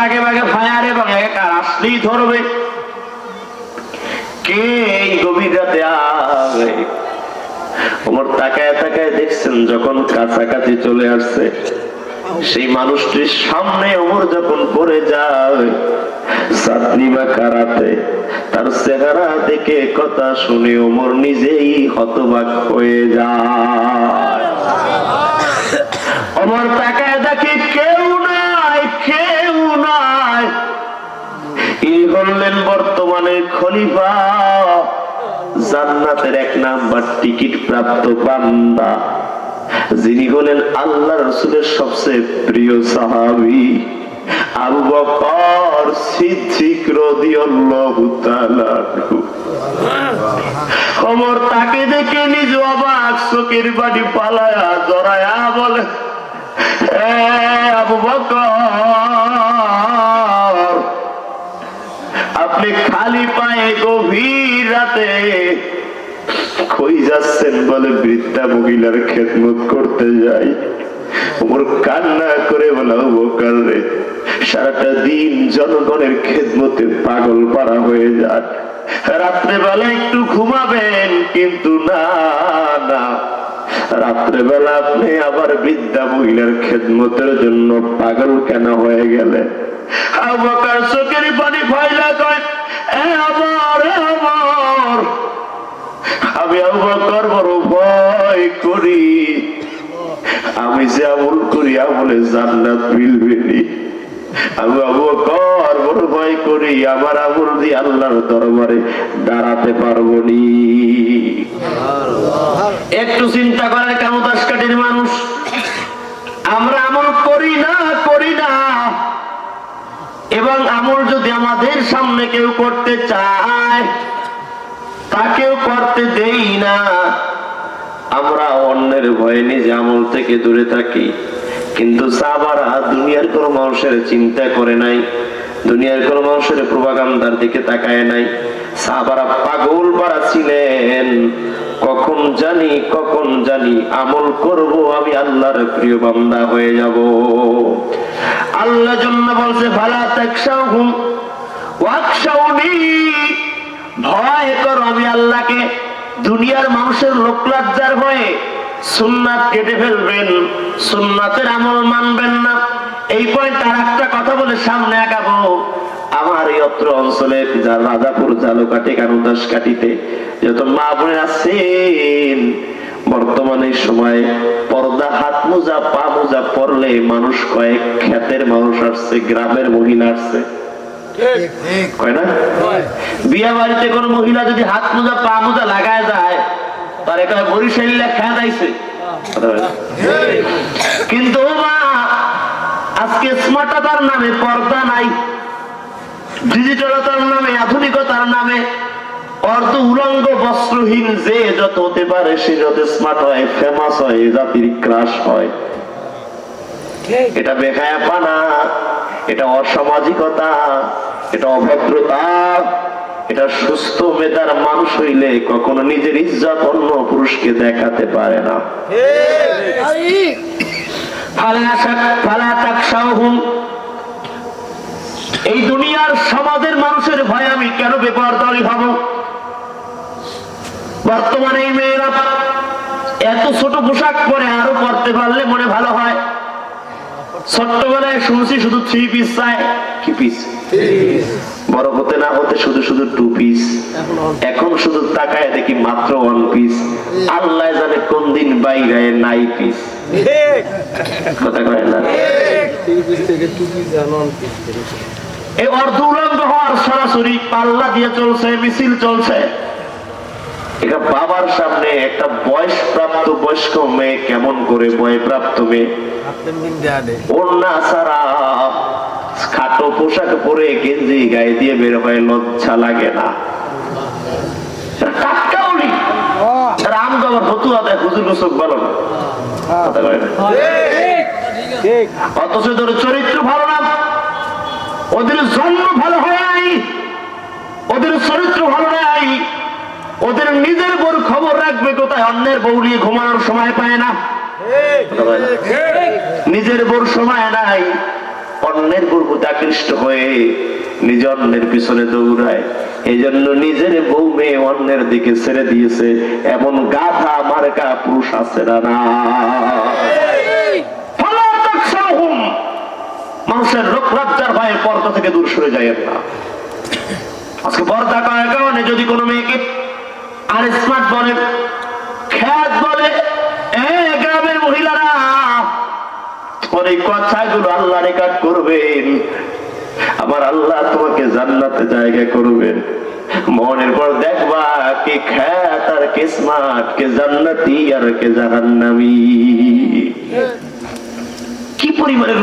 আগে ভাগে ফায়ার এবং একা আসলেই ধরবে। কে এই গভীর রাতে আয়? ওমর তাকায় তাকায় দেখছেন যখন কাছাকাছি চলে আসছে সেই মানুষটির সামনে ওমর যখন পড়ে যায় চাঁদনি বা কারাতে তার চেহারা দেখে কথা শুনে ওমর নিজেই হতবাক হয়ে যায়। ওমর তাকায় দেখে কেউ নাই, কেউ নাই। ইনি হলেন বর্তমানে খলিফা, জান্নাতের 1 নাম্বার টিকিট প্রাপ্ত বান্দা, যিনি হলেন আল্লাহ রাসূলের সবচেয়ে প্রিয় সাহাবী আবু বকর সিদ্দিক রাদিয়াল্লাহু তাআলা। ওমর তাকে দেখে নিজ অবাক চোখের বাড়ি পালায়া জড়ায়া বলে, আবু বকর, আপনি খালি পায়ে গভীর রাতে কই যাচ্ছেন? বলে, বৃদ্ধা মহিলার খেদমত করতে যাই। ওমর কান্না করে বলে, আবু বকর রে, সারাটা দিন জনগণের খেদমতে পাগল পারা হয়ে যান, রাত্রেবেলা একটু ঘুমাবেন, কিন্তু না না, রাত্রেবেলা আপনি আবার বৃদ্ধা মহিলার খেদমতের জন্য পাগল কেন হয়ে গেলেন? আবু বকর চোখের পানি ফয়লা কয়, আমি আবু বকর বড় ভয় করি, আমি যে আমল করি আমলে জান্নাত মিলবে নি। আমি আবু বকর বড় ভয় করি, আমার আমল দিয়ে আল্লাহর দরবারে দাঁড়াতে পারবো নি। একটু চিন্তা করার কামতাস কাটির মানুষ আমরা আমল করি না এবং আমল যদি আমাদের সামনে কেউ করতে চায় তাকেও করতে দেই না। আমরা অন্যের ভয়ে নিজে আমল থেকে দূরে থাকি। কিন্তু সাহাবারা দুনিয়ার কোন মানুষের চিন্তা করে নাই, দুনিয়ার কোন মানুষের প্রোপাগান্ডার দিকে তাকায় নাই। সাহাবারা পাগল পারা ছিলেন, কখন জানি আমল করব, আমি আল্লাহর প্রিয় বান্দা হয়ে যাব। আল্লাহ জন্য বলছে, ফালা তাকশাহুম ওয়াকশাউনি, ভয় করো আমি আল্লাহকে। দুনিয়ার মানুষের লোক লজ্জার ভয়ে সুন্নাত কেটে ফেলবেন, সুন্নাতের আমল মানবেন না। এই পয়েন্ট আর একটা কথা বলে সামনে আগাবো। আমার এই অত্র অঞ্চলে রাজাপুর জালুকাটি কানুদাস কাটিতে যত মা বোনের আছেন, বর্তমানে সময় পর্দা হাত মোজা পা মোজা পরলে মানুষ কয়েক ক্ষেতের মানুষ আসছে, গ্রামের মহিলা আসছে, বিয়া বাড়িতে কোন মহিলা যদি হাত মোজা পা মোজা লাগায় যায় তার একটা বরিশালীরা খেয়াল আইছে। কিন্তু মা আজকে স্মার্টতার নামে পর্দা নাই, ডিজিটালতার নামে আধুনিকতার নামে অর্ধ উলঙ্গ বস্ত্রহীন যে যত হতে পারে সে যত স্মার্ট হয়, ফেমাস হয়, জাতির ক্রাশ হয়। এটা বেহায়াপনা, এটা অসামাজিকতা, এটা অভদ্রতা। এটা সুস্থ মেধার মানুষ হইলে কখনো নিজের ইজ্জত অন্য পুরুষকে দেখাতে পারে না। এই দুনিয়ার সমাজের মানুষের ভয় আমি কেন বেপরদারি হব? বর্তমানে এই মেয়েরা এত ছোট পোশাক পরে, আরো পরতে পারলে মনে ভালো হয়। ছোট্টবেলায় শুনছি শুধু 3 পিস চায়, কি পিস, বড় হতে না হতে শুধু 2 পিস, এখন শুধু তাকায় দেখি মাত্র 1 পিস। আল্লাহ জানে কোন দিন বাইরে নাই পিস, কথা কয় না। এই অর্ধ উলঙ্গ হওয়ার সরাসরি পাল্লা দিয়ে চলছে, মিছিল চলছে। এটা বাবার সামনে একটা বয়সপ্রাপ্ত বয়স্ক মেয়ে কেমন করে, বয়প্রাপ্ত মেয়ে ওড়না ছাড়া খাটো পোশাক পরে গেঞ্জি গায়ে দিয়ে বের হয়, লজ্জা লাগে না? অথচ তোর চরিত্র ভালো না, ওদের জন্ম ভালো হয় নাই, ওদের চরিত্র ভালো নাই, ওদের নিজের বউর খবর রাখবে কোথায়? অন্যের বউ নিয়ে ঘুমানোর সময় পায় না, নিজের বউর সময় নাই, অন্যের প্রতি আকৃষ্ট হয়ে নিজ অন্যের পিছনে দৌড়ায়। এই জন্য নিজের বউ মেয়ে অন্যের দিকে ছেড়ে দিয়েছে এমন গাধা মার্কা পুরুষ আছে না? মানুষের রোগ লজ্জার ভয়ে পর্দা থেকে দূর সরে যায় না। আজকে পর্দা করার কারণে যদি কোনো মেয়েকে আর স্মার্ট বলে, খ্যাত বলে, গ্রামের মহিলারা অনেক কথাগুলো আল্লাহ রেকর্ড করবেন, আমার আল্লাহ তোমাকে জান্নাতে জায়গা করবেন। মনের পর দেখবা কে খ্যাত আর কে স্মার্ট, কে জান্নাতি আর কে জাহান্নামী। কি পরিমাণের